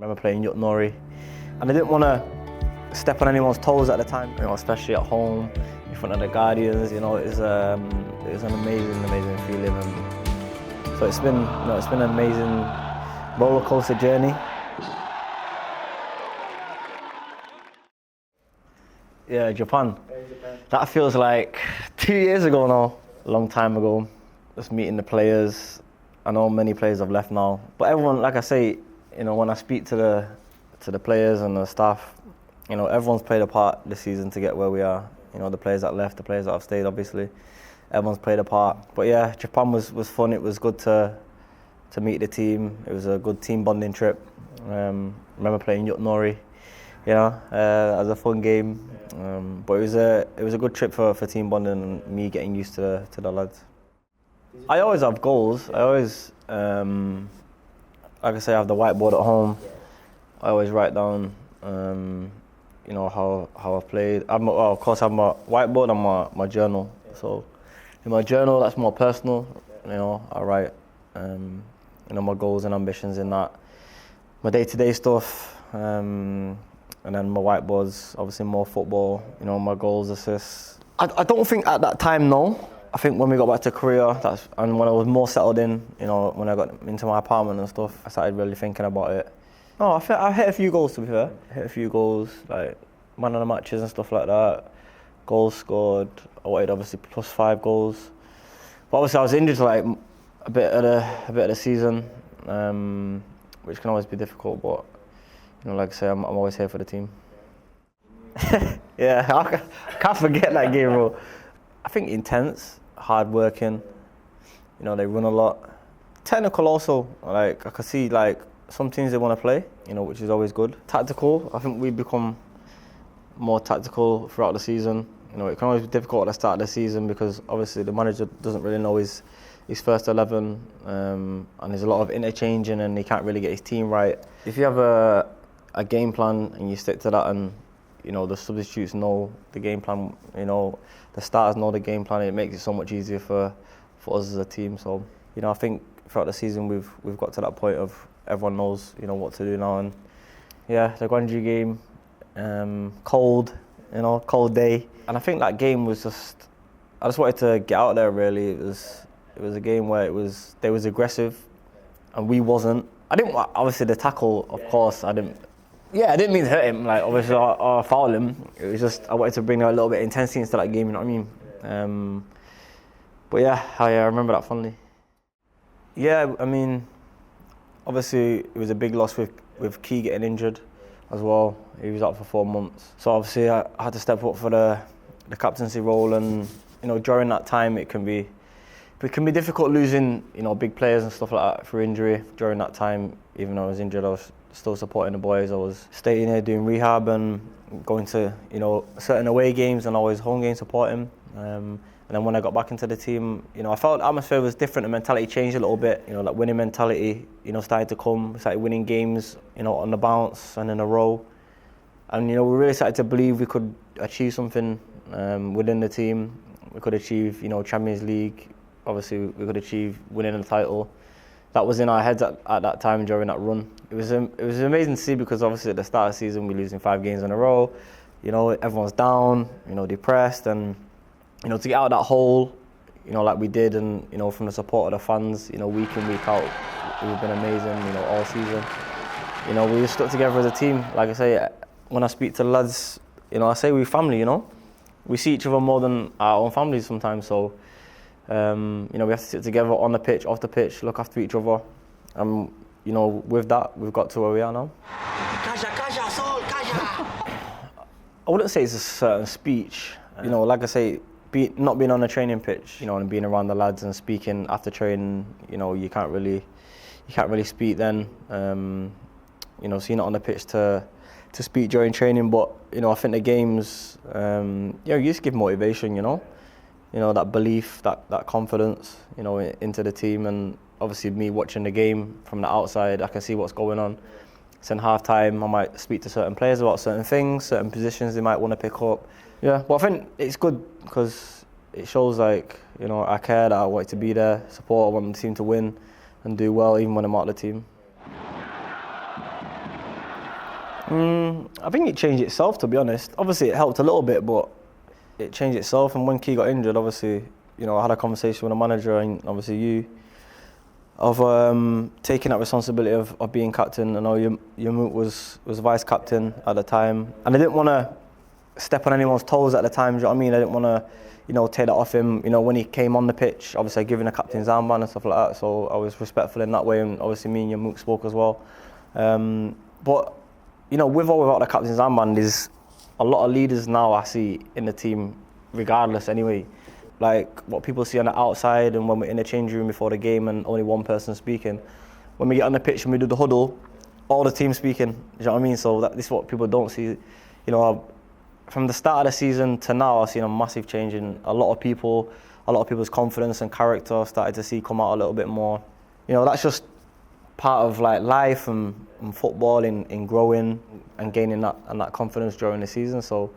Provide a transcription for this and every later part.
remember playing Nori, and I didn't want to step on anyone's toes at the time, especially at home in front of the Guardians. It was an amazing feeling, and so it's been an amazing roller coaster journey. Yeah, Japan. That feels like 2 years ago now, a long time ago. Just meeting the players. I know many players have left now, but everyone, like I say, when I speak to the players and the staff, everyone's played a part this season to get where we are. The players that left, the players that have stayed, obviously, everyone's played a part. But yeah, Japan was fun. It was good to meet the team. It was a good team bonding trip. Remember playing Nori, as a fun game. But it was a good trip for team bonding and me getting used to the lads. I always have goals. I always, like I say, I have the whiteboard at home. I always write down, how I've played. Of course, I have my whiteboard and my journal. So in my journal, that's more personal. I write, my goals and ambitions in that. My day-to-day stuff, and then my whiteboards, obviously more football. My goals, assists. I don't think at that time, no. I think when we got back to Korea, and when I was more settled in, when I got into my apartment and stuff, I started really thinking about it. No, I hit a few goals, to be fair. I hit a few goals, like man of the matches and stuff like that. Goals scored. I wanted obviously +5 goals. But obviously I was injured for like a bit of the season, which can always be difficult. But like I say, I'm always here for the team. Yeah, I can't forget that game, bro. I think intense, hard working. They run a lot. Technical also. Like I can see like some teams they want to play, which is always good. Tactical. I think we become more tactical throughout the season. It can always be difficult at the start of the season because obviously the manager doesn't really know his first 11, and there's a lot of interchanging and he can't really get his team right. If you have a game plan and you stick to that, and the substitutes know the game plan, the starters know the game plan, it makes it so much easier for us as a team. So I think throughout the season we've got to that point of everyone knows what to do now. And yeah, the Gwangju game, cold day, and I think that game was I just wanted to get out there really. It was a game where they was aggressive and we wasn't. I didn't obviously the tackle, of course I didn't mean to hurt him, like obviously or foul him. It was just I wanted to bring a little bit of intensity into that game, you know what I mean? But yeah, I remember that fondly. Yeah, I mean, obviously it was a big loss with Key getting injured as well. He was out for 4 months. So obviously I had to step up for the captaincy role, and during that time it can be difficult losing big players and stuff like that through injury. During that time, even though I was injured, I was still supporting the boys. I was staying here doing rehab and going to certain away games and always home games supporting. And then when I got back into the team, I felt the atmosphere was different. The mentality changed a little bit. That winning mentality, started to come. We started winning games, on the bounce and in a row. And we really started to believe we could achieve something within the team. We could achieve, Champions League. Obviously, we could achieve winning the title. That was in our heads at that time during that run. It was amazing to see because obviously at the start of the season we're losing 5 games in a row. Everyone's down, depressed, and to get out of that hole, like we did, and from the support of the fans, week in week out, we've been amazing, all season. We just stuck together as a team. Like I say, when I speak to the lads, I say we're family. We see each other more than our own families sometimes. So. We have to sit together on the pitch, off the pitch, look after each other. With that, we've got to where we are now. I wouldn't say it's a certain speech. Like I say, not being on a training pitch, and being around the lads and speaking after training, you can't really speak then. So you're not on the pitch to speak during training. But I think the games, you just give motivation. That belief, that confidence, into the team. And obviously me watching the game from the outside, I can see what's going on. It's in half-time, I might speak to certain players about certain things, certain positions they might want to pick up. Yeah, but I think it's good because it shows I care, that I want to be there, support, I want the team to win and do well even when I'm out of the team. I think it changed itself, to be honest. Obviously, it helped a little bit, but it changed itself. And when Key got injured, obviously, I had a conversation with the manager and obviously you, of taking that responsibility of being captain. I know Yamut was vice captain at the time, and I didn't want to step on anyone's toes at the time. Do you know what I mean? I didn't want to, take that off him. When he came on the pitch, obviously giving a captain's armband and stuff like that. So I was respectful in that way, and obviously me and Yamut spoke as well. But with or without the captain's armband, there's a lot of leaders now I see in the team, regardless anyway. Like what people see on the outside and when we're in the change room before the game and only one person speaking. When we get on the pitch and we do the huddle, all the team speaking. Do you know what I mean? So this is what people don't see. From the start of the season to now, I've seen a massive change in a lot of people's confidence and character started to see come out a little bit more. That's just part of like life and football in growing and gaining that confidence during the season. So,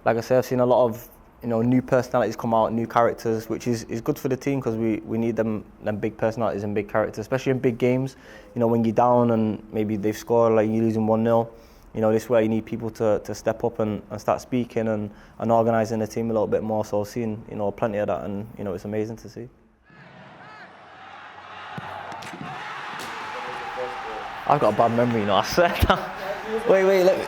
like I said, I've seen a lot of new personalities come out, new characters, which is good for the team because we need them big personalities and big characters, especially in big games. When you're down and maybe they've scored, like you're losing 1-0. This way you need people to step up and start speaking and organising the team a little bit more. So I've seen plenty of that, and it's amazing to see. I've got a bad memory, I swear. Wait, let me,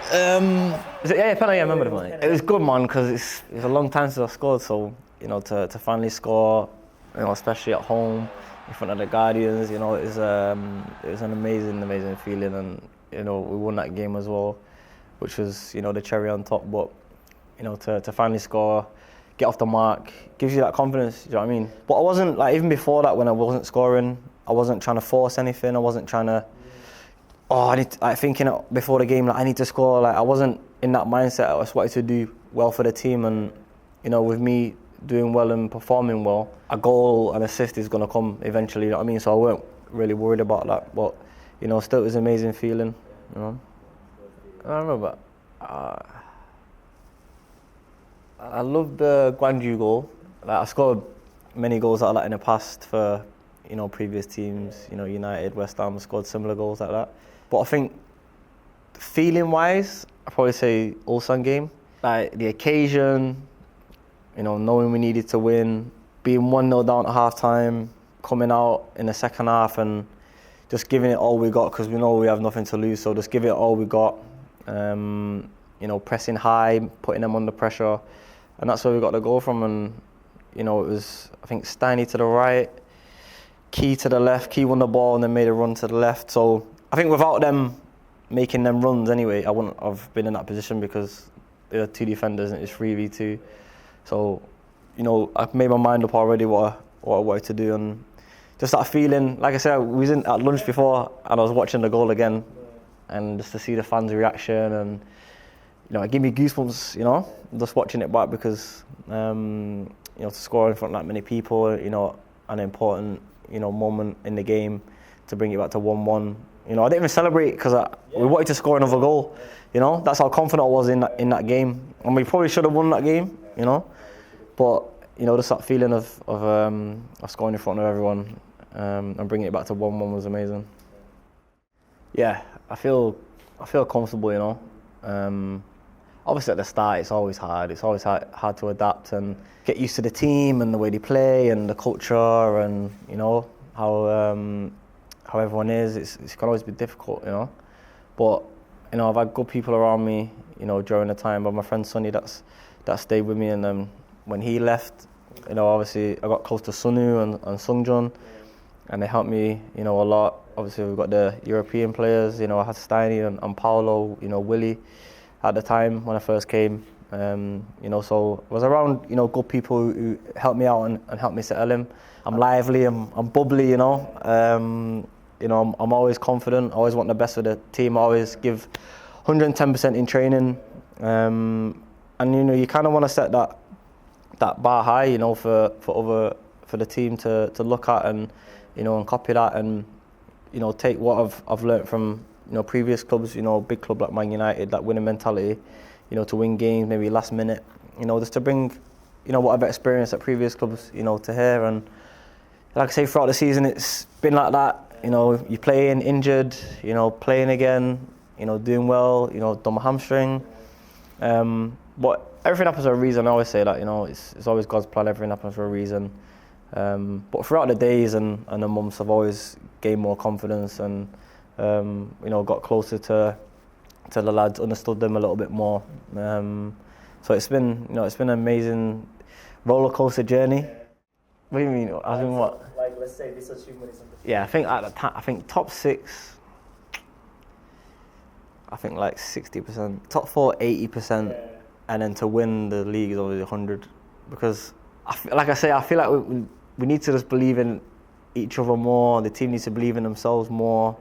penalty, I remember the money. It was good, man, because it's a long time since I scored, so, to finally score, especially at home, in front of the Guardians, it was an amazing feeling, and, we won that game as well, which was, the cherry on top, but, to finally score, get off the mark, gives you that confidence, you know what I mean? But I wasn't, even before that, when I wasn't scoring, I wasn't trying to force anything, I wasn't trying to, thinking before the game, I need to score. I wasn't in that mindset. I just wanted to do well for the team, and with me doing well and performing well, a goal and assist is going to come eventually. You know what I mean? So I weren't really worried about that. But still, it was an amazing feeling. I remember. I loved the Gwangju goal. I scored many goals like that in the past for previous teams. United, West Ham scored similar goals like that. But I think, feeling-wise, I'd probably say Ulsan game. Like, the occasion, knowing we needed to win, being 1-0 down at half-time, coming out in the second half and just giving it all we got because we know we have nothing to lose, so just give it all we got. Pressing high, putting them under pressure. And that's where we got the goal from. And, it was, I think, Steiny to the right, Key to the left. Key won the ball and then made a run to the left. So I think without them making them runs anyway, I wouldn't have been in that position because there are two defenders and it's 3v2. So, I've made my mind up already what I wanted to do, and just that feeling. Like I said, we was at lunch before and I was watching the goal again, and just to see the fans' reaction and it gave me goosebumps. Just watching it back because to score in front of that many people, an important moment in the game to bring it back to 1-1. I didn't even celebrate because we wanted to score another goal. That's how confident I was in that game, and we probably should have won that game. But just that feeling of scoring in front of everyone and bringing it back to 1-1 was amazing. Yeah, I feel comfortable. Obviously at the start it's always hard. It's always hard to adapt and get used to the team and the way they play and the culture and how everyone is. It can always be difficult, But I've had good people around me, during the time. But my friend Sonny, that stayed with me, and then when he left, obviously I got close to Sunu and Sungjun, and they helped me, a lot. Obviously we've got the European players, I had Steiny and Paolo, Willie at the time when I first came. So I was around, good people who helped me out and helped me settle in. I'm lively, I'm bubbly, I'm always confident, I always want the best for the team, I always give 110% in training. And you kind of want to set that bar high, for the team to look at and copy that and take what I've learnt from previous clubs, big club like Man United, that winning mentality, to win games maybe last minute, just to bring what I've experienced at previous clubs, to here. And like I say, throughout the season it's been like that. You playing injured, playing again, doing well, done my hamstring. But everything happens for a reason. I always say that, it's always God's plan. Everything happens for a reason. But throughout the days and the months, I've always gained more confidence and, got closer to the lads, understood them a little bit more. So it's been an amazing roller coaster journey. What do you mean? I mean what? Like, let's say this achievement is something. Yeah, I think at the time, I think top 6. I think like 60%, top 4, 80%, and then to win the league is always 100. Because, I feel like we need to just believe in each other more. The team needs to believe in themselves more.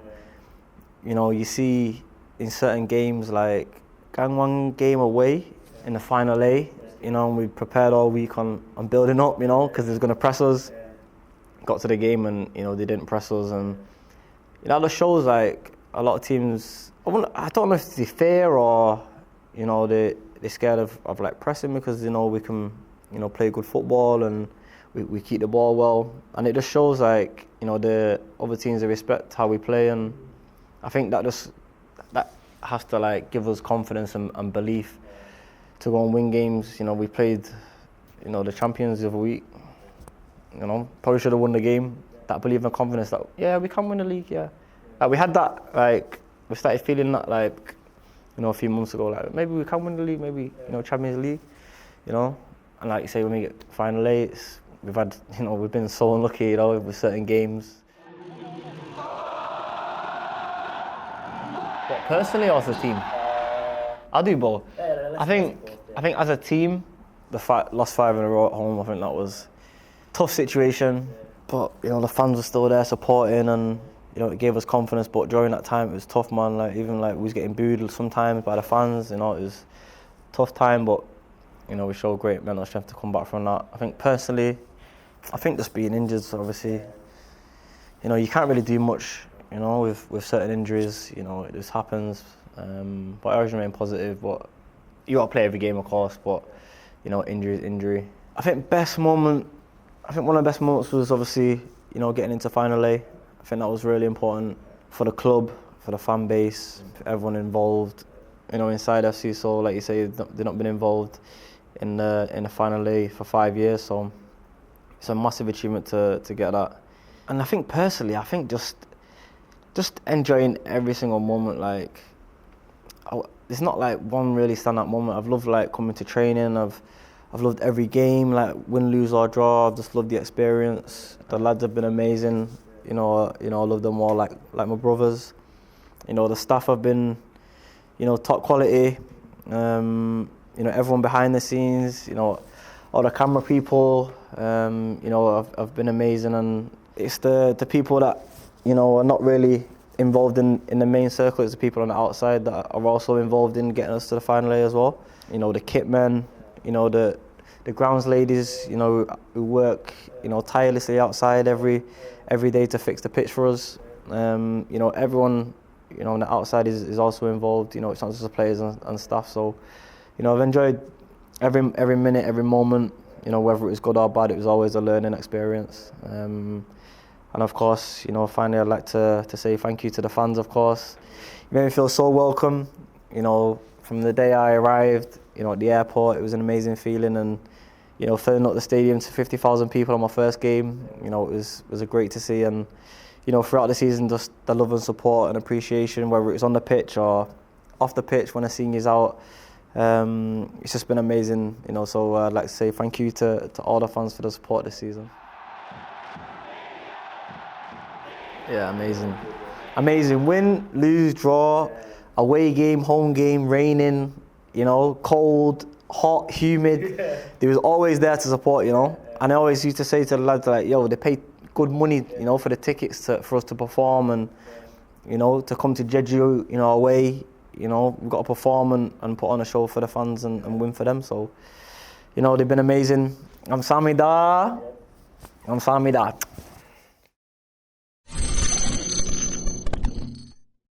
You see in certain games, like going one game away in the final A, we prepared all week on building up, because they're going to press us. Got to the game and, they didn't press us. And, that just shows like a lot of teams, I don't know if they fear or, they're scared of like pressing because, we can, play good football and we keep the ball well. And it just shows like, the other teams, they respect how we play. And I think that has to like give us confidence and belief to go and win games. We played, the champions the other week. Probably should have won the game. That belief and confidence that, we can win the league, Like, we had that, like, we started feeling that, like, a few months ago, like, maybe we can win the league, maybe, Champions League, And like you say, when we get final eights, we've had, we've been so unlucky, with certain games. What, personally or as a team? I'll do both. I think as a team, lost 5 in a row at home, I think that was a tough situation. But, the fans were still there supporting and, it gave us confidence. But during that time, it was tough, man. Like, even like we was getting booed sometimes by the fans, it was a tough time. But, we showed great mental strength to come back from that. I think personally, just being injured, obviously, you can't really do much, with certain injuries, it just happens. But I always remain positive. But you got to play every game, of course. But, injury is injury. I think one of the best moments was obviously, getting into Final A. I think that was really important for the club, for the fan base, for everyone involved. Inside FC, so like you say, they've not been involved in the Final A for 5 years. So it's a massive achievement to get that. And I think personally, just enjoying every single moment. Like, it's not like one really standout moment. I've loved like coming to training. I've loved every game, like win, lose or draw. I've just loved the experience. The lads have been amazing. I love them all like my brothers. The staff have been, top quality. Everyone behind the scenes, all the camera people, have been amazing. And it's the people that, are not really involved in the main circle. It's the people on the outside that are also involved in getting us to the final A as well. The kit men, the grounds ladies, who work, tirelessly outside every day to fix the pitch for us. Everyone, on the outside is also involved. It's not just the players and staff. So, I've enjoyed every minute, every moment. Whether it was good or bad, it was always a learning experience. And of course, finally, I'd like to say thank you to the fans. Of course, you made me feel so welcome. From the day I arrived, at the airport, it was an amazing feeling. And filling up the stadium to 50,000 people on my first game, it was great to see. And, throughout the season, just the love and support and appreciation, whether it's on the pitch or off the pitch when the seniors out, it's just been amazing, So I'd like to say thank you to all the fans for the support this season. Yeah, amazing. Amazing. Win, lose, draw, away game, home game, raining, cold, hot, humid. They was always there to support, And I always used to say to the lads, like, they pay good money, for the tickets for us to perform and, to come to Jeju, away. We've got to perform and put on a show for the fans and win for them. So, they've been amazing. I'm Samida.